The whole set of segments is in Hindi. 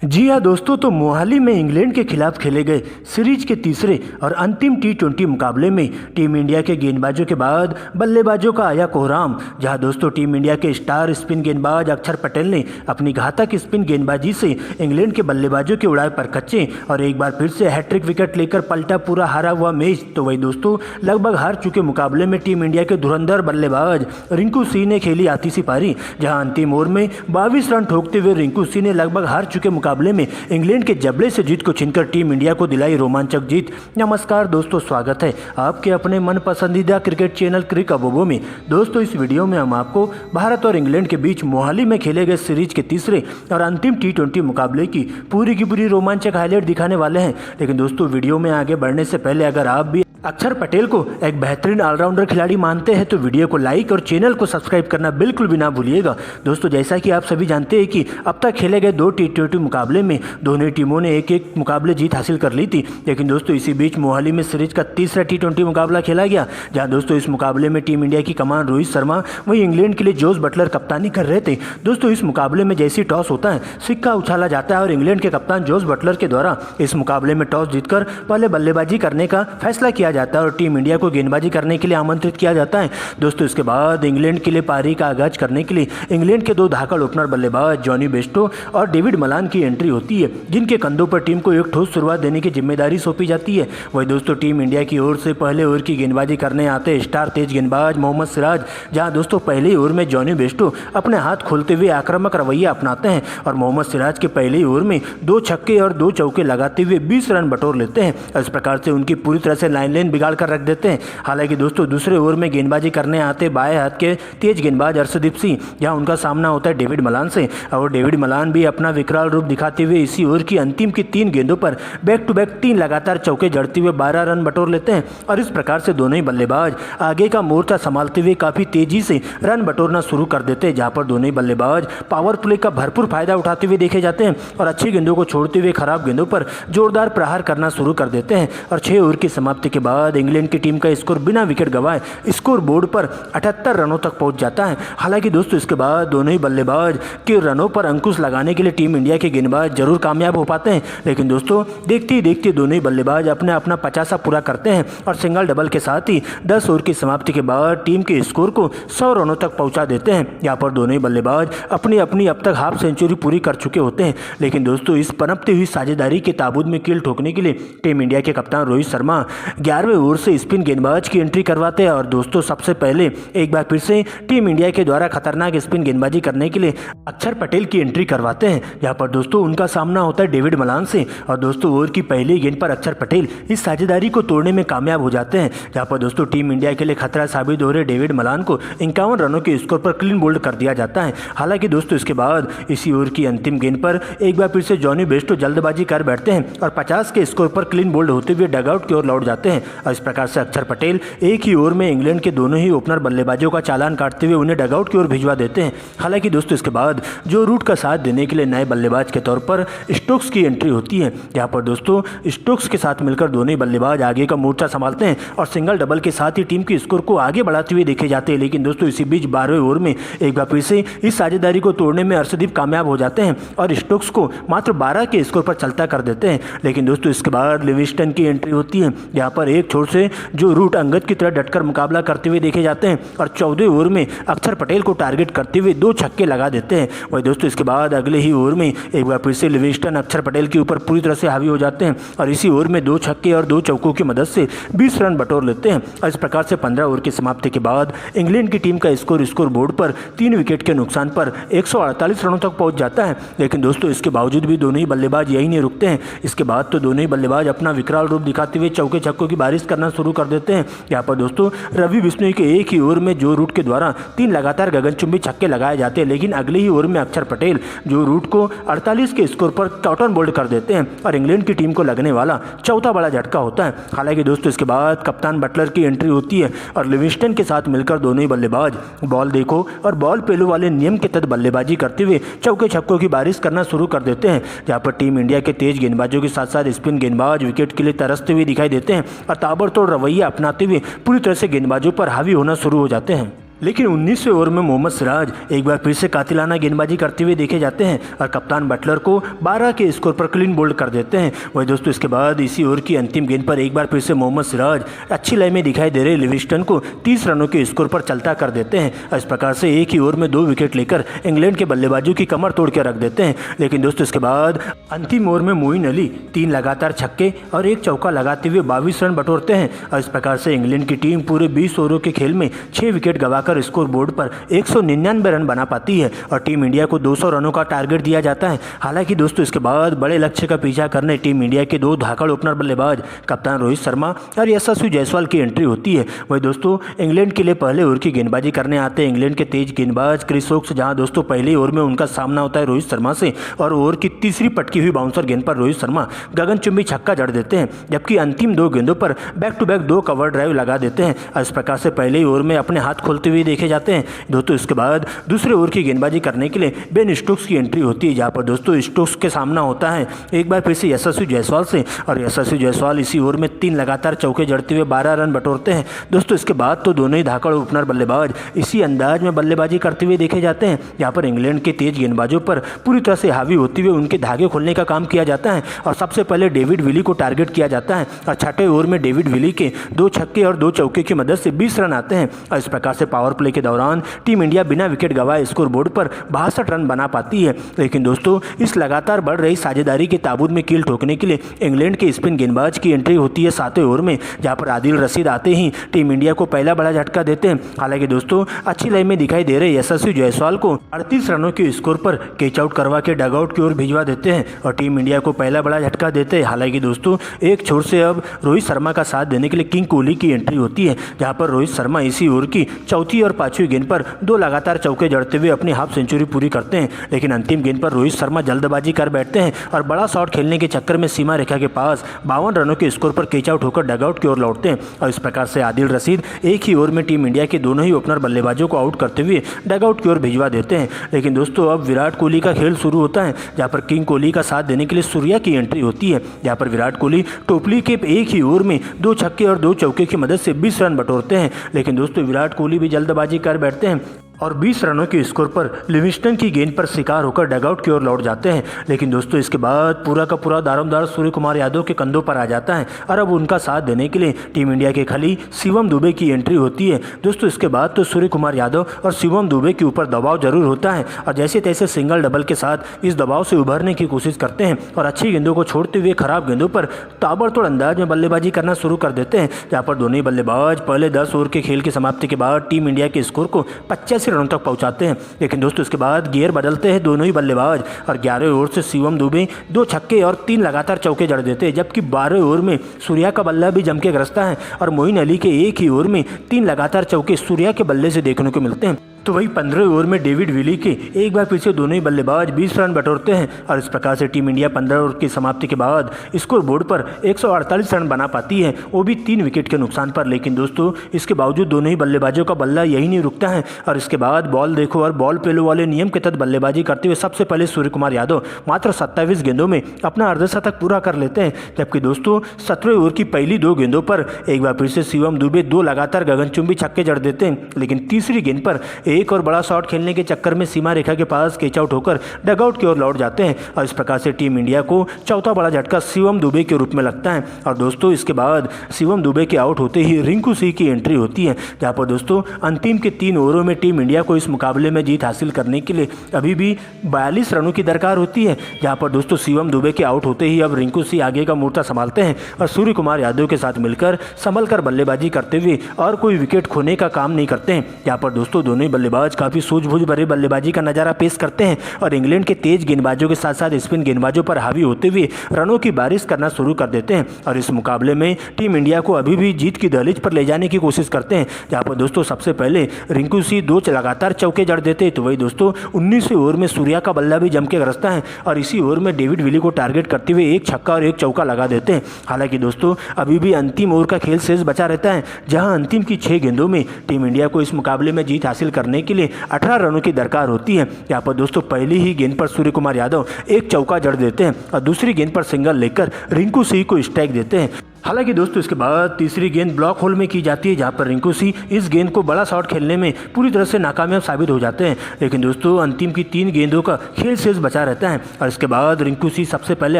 जी हाँ दोस्तों, तो मोहाली में इंग्लैंड के खिलाफ खेले गए सीरीज के तीसरे और अंतिम टी20 मुकाबले में टीम इंडिया के गेंदबाजों के बाद बल्लेबाजों का आया कोहराम। जहां दोस्तों टीम इंडिया के स्टार स्पिन गेंदबाज अक्षर पटेल ने अपनी घातक स्पिन गेंदबाजी से इंग्लैंड के बल्लेबाजों के उड़ाए पर कच्चे और एक बार फिर से हैट्रिक विकेट लेकर पलटा पूरा हारा हुआ मैच। तो वही दोस्तों लगभग हार चुके मुकाबले में टीम इंडिया के धुरंधर बल्लेबाज रिंकू सिंह ने खेली आतिशी पारी। जहाँ अंतिम ओवर में 22 रन ठोकते हुए रिंकू सिंह ने लगभग हार चुके मुकाबले में इंग्लैंड के जबड़े से जीत को छीनकर टीम इंडिया को दिलाई रोमांचक जीत। नमस्कार दोस्तों, स्वागत है आपके अपने मन पसंदीदा क्रिकेट चैनल क्रिक अबोबो में। दोस्तों इस वीडियो में हम आपको भारत और इंग्लैंड के बीच मोहाली में खेले गए सीरीज के तीसरे और अंतिम टी20 मुकाबले की पूरी रोमांचक हाईलाइट दिखाने वाले हैं। लेकिन दोस्तों वीडियो में आगे बढ़ने से पहले अगर आप भी अक्षर पटेल को एक बेहतरीन ऑलराउंडर खिलाड़ी मानते हैं तो वीडियो को लाइक और चैनल को सब्सक्राइब करना बिल्कुल भी ना भूलिएगा। दोस्तों जैसा कि आप सभी जानते हैं कि अब तक खेले गए 2 टी20 मुकाबले में दोनों टीमों ने एक मुकाबले जीत हासिल कर ली थी। लेकिन दोस्तों इसी बीच मोहाली में सीरीज का तीसरा टी20 मुकाबला खेला गया, जहां दोस्तों इस मुकाबले में टीम इंडिया की कमान रोहित शर्मा वहीं इंग्लैंड के लिए जोस बटलर कप्तानी कर रहे थे। दोस्तों इस मुकाबले में जैसी टॉस होता है सिक्का उछाला जाता है और इंग्लैंड के कप्तान जोस बटलर के द्वारा इस मुकाबले में टॉस जीतकर पहले बल्लेबाजी करने का फैसला किया जाता है और टीम इंडिया को गेंदबाजी करने के लिए आमंत्रित किया जाता है। दोस्तों इसके बाद इंग्लैंड के लिए पारी का आगाज करने के लिए इंग्लैंड के 2 धाकड़ ओपनर बल्लेबाज जॉनी बेस्टो और डेविड मलान की एंट्री होती है, जिनके कंधों पर टीम को एक ठोस शुरुआत देने की जिम्मेदारी सौंपी जाती है। वही दोस्तों टीम इंडिया की ओर से पहले ओवर की गेंदबाजी करने आते स्टार तेज गेंदबाज मोहम्मद सिराज, जहां दोस्तों पहले ओवर में जॉनी बेस्टो अपने हाथ खोलते हुए आक्रामक रवैया अपनाते हैं और मोहम्मद सिराज के पहले ओवर में 2 छक्के और 2 चौके लगाते हुए 20 रन बटोर लेते हैं। इस प्रकार से उनकी पूरी तरह से लाइन बिगाड़ कर रख देते हैं। हालांकि दोस्तों दूसरे ओवर में गेंदबाजी करने आते बाएं हाथ के तेज गेंदबाज अर्शदीप सिंह, जहां उनका सामना होता है डेविड मलान से और डेविड मलान भी अपना विकराल रूप दिखाते हुए इसी ओवर की अंतिम की 3 गेंदों पर बैक टू बैक 3 लगातार चौके जड़ते हुए 12 रन बटोर लेते हैं। और इस प्रकार से दोनों ही बल्लेबाज आगे का मोर्चा संभालते हुए काफी तेजी से रन बटोरना शुरू कर देते हैं, जहां पर दोनों ही बल्लेबाज पावर प्ले का भरपूर फायदा उठाते हुए देखे जाते हैं और अच्छी गेंदों को छोड़ते हुए खराब गेंदों पर जोरदार प्रहार करना शुरू कर देते हैं। और 6 ओवर की समाप्ति के बाद इंग्लैंड की टीम का स्कोर बिना विकेट गंवाए स्कोर बोर्ड पर 78 रनों तक पहुंच जाता है। हालांकि दोस्तों इसके बाद दोनों ही बल्लेबाज के रनों पर अंकुश लगाने के लिए टीम इंडिया के गेंदबाज जरूर कामयाब हो पाते हैं। लेकिन दोस्तों देखते ही देखते दोनों ही बल्लेबाज अपना 50 पूरा करते हैं और सिंगल डबल के साथ ही 10 ओवर की समाप्ति के बाद टीम के स्कोर को 100 रनों तक पहुंचा देते हैं। यहाँ पर दोनों ही बल्लेबाज अपनी अब तक हाफ सेंचुरी पूरी कर चुके होते हैं। लेकिन दोस्तों इस पनपती हुई साझेदारी के ताबूत में कील ठोकने के लिए टीम इंडिया के कप्तान रोहित शर्मा 11वें ओवर से स्पिन गेंदबाज की एंट्री करवाते हैं और दोस्तों सबसे पहले एक बार फिर से टीम इंडिया के द्वारा खतरनाक स्पिन गेंदबाजी करने के लिए अक्षर पटेल की एंट्री करवाते हैं। यहाँ पर दोस्तों उनका सामना होता है डेविड मलान से और दोस्तों ओवर की पहली गेंद पर अक्षर पटेल इस साझेदारी को तोड़ने में कामयाब हो जाते हैं। जहाँ पर दोस्तों टीम इंडिया के लिए खतरा साबित हो रहे डेविड मलान को 51 रनों के स्कोर पर क्लीन बोल्ड कर दिया जाता है। हालांकि दोस्तों इसके बाद इसी ओवर की अंतिम गेंद पर एक बार फिर से जॉनी बेस्टो जल्दबाजी कर बैठते हैं और 50 के स्कोर पर क्लीन बोल्ड होते हुए डगआउट की ओर लौट जाते हैं। और इस प्रकार से अक्षर पटेल एक ही ओवर में इंग्लैंड के दोनों ही ओपनर बल्लेबाजों का चालान काटते हुए उन्हें डगआउट की ओर भिजवा देते हैं। हालांकि दोस्तों इसके बाद जो रूट का साथ देने के लिए नए बल्लेबाज के तौर पर स्टोक्स की एंट्री होती है। यहाँ पर दोस्तों स्टोक्स के साथ मिलकर दोनों ही बल्लेबाज आगे का मोर्चा संभालते हैं और सिंगल डबल के साथ ही टीम के स्कोर को आगे बढ़ाते हुए देखे जाते हैं। लेकिन दोस्तों इसी बीच 12वें ओवर में एक बार फिर से इस साझेदारी को तोड़ने में अर्शदीप कामयाब हो जाते हैं और स्टोक्स को मात्र 12 के स्कोर पर चलता कर देते हैं। लेकिन दोस्तों इसके बाद लिविंगस्टन की एंट्री होती है, यहाँ पर एक छोर से जो रूट अंगद की तरह डटकर मुकाबला करते हुए देखे जाते हैं और 14वें ओवर में अक्षर पटेल को टारगेट करते हुए 2 छक्के लगा देते हैं। वही दोस्तों इसके बाद अगले ही ओवर में एक बार फिर से लिविंगस्टन अक्षर पटेल के ऊपर पूरी तरह से हावी हो जाते हैं और इसी ओवर में 2 छक्के और 2 चौकों की मदद से 20 रन बटोर लेते हैं। और इस प्रकार से 15 ओवर की समाप्ति के बाद इंग्लैंड की टीम का स्कोर बोर्ड पर 3 विकेट के नुकसान पर 148 रनों तक पहुंच जाता है। लेकिन दोस्तों इसके बावजूद भी दोनों ही बल्लेबाज यही नहीं रुकते हैं। इसके बाद तो दोनों ही बल्लेबाज अपना विकराल रूप दिखाते हुए चौके छक्कों की बारिश करना शुरू कर देते हैं। यहाँ पर दोस्तों रवि बिश्नोई के एक ही ओवर में जो रूट के द्वारा 3 लगातार गगनचुंबी छक्के लगाए जाते हैं। लेकिन अगले ही ओवर में अक्षर पटेल जो रूट को 48 के स्कोर पर कॉटन बोल्ड कर देते हैं और इंग्लैंड की टीम को लगने वाला चौथा बड़ा झटका होता है। हालांकि दोस्तों इसके बाद कप्तान बटलर की एंट्री होती है और लिविंगस्टन के साथ मिलकर दोनों ही बल्लेबाज बॉल देखो और बॉल पेलो वाले नियम के तहत बल्लेबाजी करते हुए चौके छक्कों की बारिश करना शुरू कर देते हैं। जहां पर टीम इंडिया के तेज गेंदबाजों के साथ साथ स्पिन गेंदबाज विकेट के लिए तरसते हुए दिखाई देते हैं और ताबड़तोड़ रवैया अपनाते हुए पूरी तरह से गेंदबाजों पर हावी होना शुरू हो जाते हैं। लेकिन 19वें ओवर में मोहम्मद सिराज एक बार फिर से कातिलाना गेंदबाजी करते हुए देखे जाते हैं और कप्तान बटलर को 12 के स्कोर पर क्लीन बोल्ड कर देते हैं। वही दोस्तों इसके बाद इसी ओवर की अंतिम गेंद पर एक बार फिर से मोहम्मद सिराज अच्छी लय में दिखाई दे रहे लिविंगस्टन को 30 रनों के स्कोर पर चलता कर देते हैं और इस प्रकार से एक ही ओवर में 2 विकेट लेकर इंग्लैंड के बल्लेबाजों की कमर तोड़ के रख देते हैं। लेकिन दोस्तों इसके बाद अंतिम ओवर में मोइन अली 3 लगातार छक्के और 1 चौका लगाते हुए 22 रन बटोरते हैं और इस प्रकार से इंग्लैंड की टीम पूरे 20 ओवरों के खेल में 6 विकेट गंवाकर स्कोर बोर्ड पर 199 रन बना पाती है और टीम इंडिया को 200 रनों का टारगेट दिया जाता है। हालांकि दोस्तों इसके बाद बड़े लक्ष्य का पीछा करने टीम इंडिया के 2 धाकड़ ओपनर बल्लेबाज कप्तान रोहित शर्मा और यशस्वी जायसवाल की एंट्री होती है। वही दोस्तों इंग्लैंड के लिए पहले ओवर की गेंदबाजी करने आते हैं इंग्लैंड के तेज गेंदबाज क्रिस वोक्स, जहां दोस्तों पहले ओवर में उनका सामना होता है रोहित शर्मा से और ओवर की तीसरी पटकी हुई बाउंसर गेंद पर रोहित शर्मा गगनचुंबी छक्का जड़ देते हैं, जबकि अंतिम 2 गेंदों पर back to back 2 cover drive लगा देते हैं और इस प्रकार से पहले ओवर में अपने हाथ खोलते हुए देखे जाते हैं। दोस्तों इसके बाद दूसरे ओवर की गेंदबाजी करने के लिए बेन स्टोक्स की एंट्री होती है, जहां पर दोस्तों स्टोक्स के सामना होता है एक बार फिर से यशस्वी जायसवाल से और यशस्वी जायसवाल इसी ओवर में 3 लगातार चौके जड़ते हुए 12 रन बटोरते हैं। दोस्तों इसके बाद तो दोनों ही धाकड़ ओपनर बल्लेबाज इसी अंदाज में बल्लेबाजी करते हुए देखे जाते हैं, जहां पर इंग्लैंड के तेज गेंदबाजों पर पूरी तरह से हावी होते हुए उनके धागे खोलने का काम किया जाता है और सबसे पहले डेविड विली को टारगेट किया जाता है और छठे ओवर में डेविड विली के 2 छक्के और 2 चौके की मदद से 20 रन आते हैं और इस प्रकार से पावर प्ले के दौरान टीम इंडिया बिना विकेट गंवाए स्कोर बोर्ड पर 62 रन बना पाती है। लेकिन दोस्तों इस लगातार बढ़ रही साझेदारी के ताबूत में कील ठोकने के लिए इंग्लैंड के स्पिन गेंदबाज की एंट्री होती है 7वें ओवर में, जहां पर आदिल रशीद आते ही टीम इंडिया को पहला बड़ा झटका देते हैं। हालांकि दोस्तों अच्छी लय में दिखाई दे रहे यशस्वी जायसवाल को 38 रनों के स्कोर पर कैच आउट करवा के डगआउट की ओर भिजवा देते हैं और टीम इंडिया को पहला बड़ा झटका देते हैं। हालांकि दोस्तों एक छोर से अब रोहित शर्मा का साथ देने के लिए किंग कोहली की एंट्री होती है, जहां पर रोहित शर्मा इसी ओवर की चौथी और 5वीं गेंद पर 2 लगातार चौके जड़ते हुए अपनी हाफ सेंचुरी पूरी करते हैं। लेकिन अंतिम गेंद पर रोहित शर्मा जल्दबाजी कर बैठते हैं और बड़ा शॉट खेलने के चक्कर में सीमा रेखा के पास 52 रनों के स्कोर पर कैच आउट होकर डगआउट की ओर लौटते हैं और इस प्रकार से आदिल रशीद एक ही ओवर में टीम इंडिया के दोनों ही ओपनर बल्लेबाजों को आउट करते हुए डगआउट की ओर भिजवा देते हैं। लेकिन दोस्तों अब विराट कोहली का खेल शुरू होता है, जहां पर किंग कोहली का साथ देने के लिए सूर्या की एंट्री होती है, जहां पर विराट कोहली टोपली के एक ही ओवर में 2 छक्के और 2 चौके की मदद से 20 रन बटोरते हैं। लेकिन दोस्तों विराट कोहली भी जल्दबाजी कर बैठते हैं और 20 रनों के स्कोर पर लिविंगस्टन की गेंद पर शिकार होकर डगआउट की ओर लौट जाते हैं। लेकिन दोस्तों इसके बाद पूरा का पूरा दारोमदार सूर्य कुमार यादव के कंधों पर आ जाता है और अब उनका साथ देने के लिए टीम इंडिया के खिलाड़ी शिवम दुबे की एंट्री होती है। दोस्तों इसके बाद तो सूर्य कुमार यादव और शिवम दुबे के ऊपर दबाव जरूर होता है और जैसे तैसे सिंगल डबल के साथ इस दबाव से उभरने की कोशिश करते हैं और अच्छी गेंदों को छोड़ते हुए खराब गेंदों पर ताबड़तोड़ अंदाज में बल्लेबाजी करना शुरू कर देते हैं, जहाँ पर दोनों ही बल्लेबाज पहले 10 ओवर के खेल की समाप्ति के बाद टीम इंडिया के स्कोर को 85 रनों तक पहुंचाते हैं। लेकिन दोस्तों इसके बाद गियर बदलते हैं दोनों ही बल्लेबाज और 11वें ओवर से शिवम दुबे 2 छक्के और 3 लगातार चौके जड़ देते हैं, जबकि 12वें ओवर में सूर्या का बल्ला भी जम के गरजता है और मोइन अली के एक ही ओवर में 3 लगातार चौके सूर्या के बल्ले से देखने को मिलते हैं। तो वही 15वें ओवर में डेविड विली के एक बार फिर से दोनों ही बल्लेबाज 20 रन बटोरते हैं और इस प्रकार से टीम इंडिया 15 ओवर की समाप्ति के बाद स्कोर बोर्ड पर 148 रन बना पाती है, वो भी 3 विकेट के नुकसान पर। लेकिन दोस्तों इसके बावजूद दोनों ही बल्लेबाजों का बल्ला यही नहीं रुकता है और इसके बाद बॉल देखो और बॉल पेलो वाले नियम के तहत बल्लेबाजी करते हुए सबसे पहले सूर्य कुमार यादव मात्र 27 गेंदों में अपना अर्धशतक पूरा कर लेते हैं, जबकि दोस्तों 17वें ओवर की पहली 2 गेंदों पर एक बार फिर से शिवम दुबे 2 लगातार गगनचुंबी छक्के जड़ देते हैं। लेकिन तीसरी गेंद पर एक और बड़ा शॉट खेलने के चक्कर में सीमा रेखा के पास कैच आउट होकर डगआउट की ओर लौट जाते हैं और इस प्रकार से टीम इंडिया को चौथा बड़ा झटका शिवम दुबे के रूप में लगता है। और दोस्तों इसके बाद शिवम दुबे के आउट होते ही रिंकू सिंह की एंट्री होती है, जहां पर दोस्तों अंतिम के 3 ओवरों में टीम इंडिया को इस मुकाबले में जीत हासिल करने के लिए अभी भी 42 रनों की दरकार होती है, जहां पर दोस्तों शिवम दुबे के आउट होते ही अब रिंकू सिंह आगे का मोर्चा संभालते हैं और सूर्य कुमार यादव के साथ मिलकर संभल कर बल्लेबाजी करते हुए और कोई विकेट खोने का काम नहीं करते हैं, जहां पर दोस्तों दोनों ही बल्लेबाज काफी सूझबूझ भरे बल्लेबाजी का नजारा पेश करते हैं और इंग्लैंड के तेज गेंदबाजों के साथ साथ स्पिन गेंदबाजों पर हावी होते हुए रनों की बारिश करना शुरू कर देते हैं और इस मुकाबले में टीम इंडिया को अभी भी जीत की दहलीज पर ले जाने की कोशिश करते हैं, जहां पर दोस्तों सबसे पहले रिंकू सिंह 2 लगातार चौके जड़ देते हैं। तो वही दोस्तों 19वें ओवर में सूर्या का बल्ला भी जम के गरजता है और इसी ओवर में डेविड विली को टारगेट करते हुए 1 छक्का और 1 चौका लगा देते हैं। हालांकि दोस्तों अभी भी अंतिम ओवर का खेल शेष बचा रहता है, जहां अंतिम की 6 गेंदों में टीम इंडिया को इस मुकाबले में जीत हासिल करने के लिए 18 रनों की दरकार होती है। यहाँ पर दोस्तों पहली ही गेंद पर सूर्य कुमार यादव 1 चौका जड़ देते हैं और दूसरी गेंद पर सिंगल लेकर रिंकू सिंह को स्ट्राइक देते हैं। हालांकि दोस्तों इसके बाद तीसरी गेंद ब्लॉक होल में की जाती है, जहां पर रिंकू सिंह इस गेंद को बड़ा शॉट खेलने में पूरी तरह से नाकामयाब साबित हो जाते हैं। लेकिन दोस्तों अंतिम की 3 गेंदों का खेल शेष बचा रहता है और इसके बाद रिंकू सिंह सबसे पहले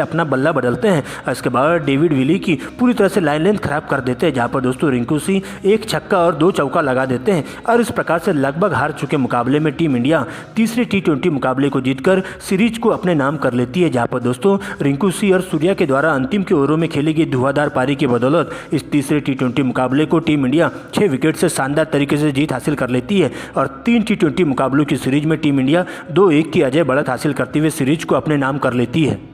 अपना बल्ला बदलते हैं और इसके बाद डेविड विली की पूरी तरह से लाइन लेंथ खराब कर देते हैं, जहाँ पर दोस्तों रिंकू सिंह 1 छक्का और 2 चौका लगा देते हैं और इस प्रकार से लगभग हार चुके मुकाबले में टीम इंडिया तीसरे T20 मुकाबले को जीतकर सीरीज को अपने नाम कर लेती है। जहाँ पर दोस्तों रिंकू सिंह और सूर्या के द्वारा अंतिम के ओवरों में खेली गई धुआंधार पारी की बदौलत इस तीसरे T20 मुकाबले को टीम इंडिया 6 विकेट से शानदार तरीके से जीत हासिल कर लेती है और 3 T20 मुकाबलों की सीरीज में टीम इंडिया 2-1 की अजय बढ़त हासिल करते हुए सीरीज को अपने नाम कर लेती है।